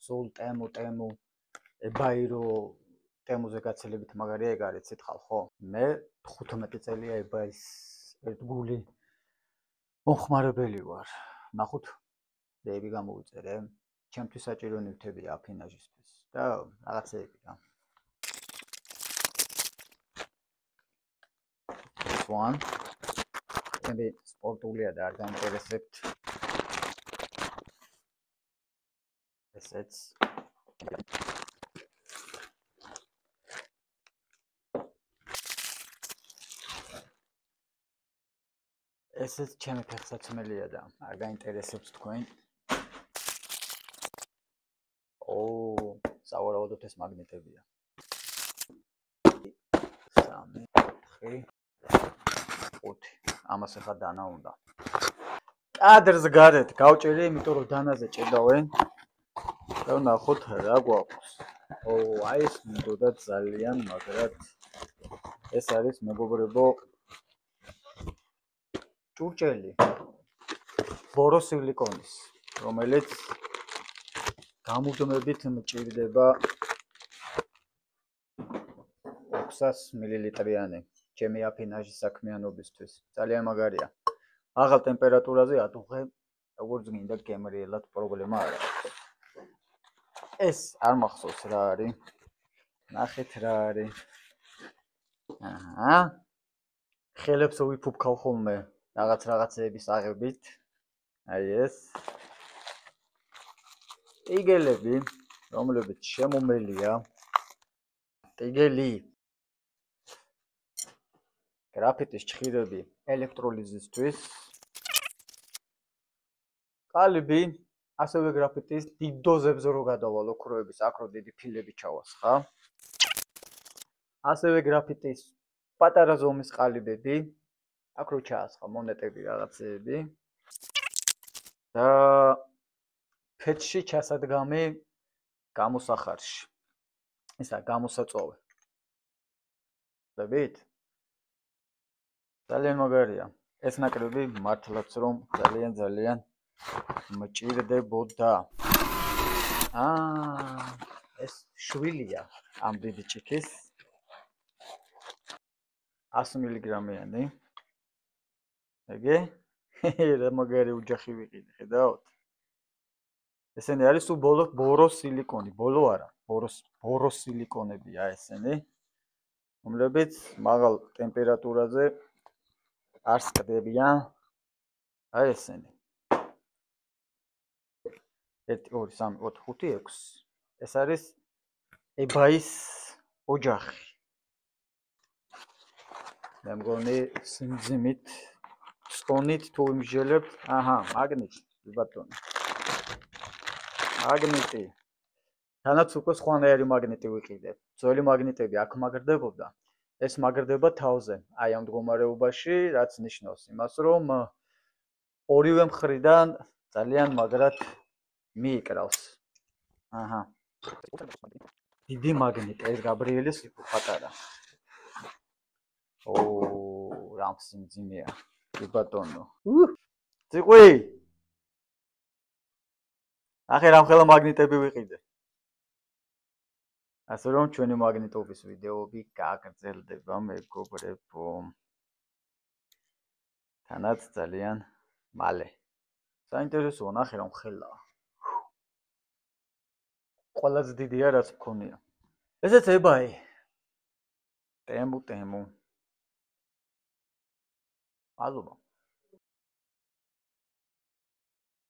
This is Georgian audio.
სულ ტემუ ებაირო ტემუზე გაცილებით მაგარია ეგ არის ცითხალ ხო მე 15 წელია ებაის ერთ გული მოხმარებელი ვარ ნახოთ დები გამოვიწერე ჩემთვის საჭირო ნივთებია აფინაჟისთვის და რაღაცეები რა one მე სპორტულია და არ დაინტერესებთ ესეც ესეც ჩემი ფეხსაცმელია და არ გაინტერესებს თქვენ სავარაუდოდ ეს მაგნიტებია 3 4 5 ამას ახლა დანა უნდა კადრს გარეთ გავჭერი იმიტომ რომ დანაზე ჭედავენ და ნახოთ რა გვაქვს აი ეს მინდოდა ძალიან მაგრად ეს არის მეგობრებო ჭურჭელი ბოროსილიკონის რომელიც გამუდმებით მჭირდება 600 მილilitrიანი ჩემი აფინაჟის საქმიანობისთვის ძალიან მაგარია აღარ ტემპერატურაზე ატუღე როგორც გინდა გემრიელად პრობლემა არ აქვს ეს არ მახსოვს რა არის ნახეთ რა არის ხელებს ვიფუფქავ ხოლმე რაღაცეების აღებით აი ეს ტიგელები რომლებიც შემომელია ტიგელი გრაფიტის ჭხირები ელექტროლიზისთვის კალიბი ასევე გრაფიტის დიდ დოზებზე რო გადავალ ოქროების აქ რო დიდი ფილები ჩავასხა ასევე გრაფიტის პატარა ზომის ყალიბები აქ რო ჩაასხა მონეტები რაღაცეები და ფეთში ჩასადგამი გამოსახარში ისა გამოსაწოვე ხვდებით ძალიან მაგარია ეს ნაკრები მართლაც რომ ძალიან მჭირდებოდა ეს შვილია ამ დიდი ჭიქის 100 მილიგრამიანი ეგე რა მაგარი უჯახი ვიყიდე ხედავთ ესენი არის სულ ბოროსილიკონი ბოლო არა ბოროსილიკონებია ესენი რომლებიც მაღალ ტემპერატურაზე არ სკდებიან აი ესენი 1 2 3 4 5 6 ეს არის ებაის ოჯახი მე მგონი სიმძიმით სტონით თუ იმჟელებთ მაგნიტი ბატონო მაგნიტი თანაც უკვე სხვანაირი მაგნიტი ვიყიდე ძველი მაგნიტები აქ მაგრდებოდა ეს მაგრდება თავზე აი ამ მდგომარეობაში რაც ნიშნავს იმას რომ ორივე მხრიდან ძალიან მაგრად მიიკრავს დიდი მაგნიტი ეს გაბრიელის პატარა რა სიმძიმეა ბატონო ციყვი ახე რამხელა მაგნიტები ვიყიდე ასე რომ ჩვენი მაგნიტობის ვიდეოები გაგრძელდება მეგობრებო თანაც ძალიან მალე საინტერესოა ნახე რომ ხელაა ყველაზე დიდია რაც მქონია ესეც ებაი ტემუ მადლობა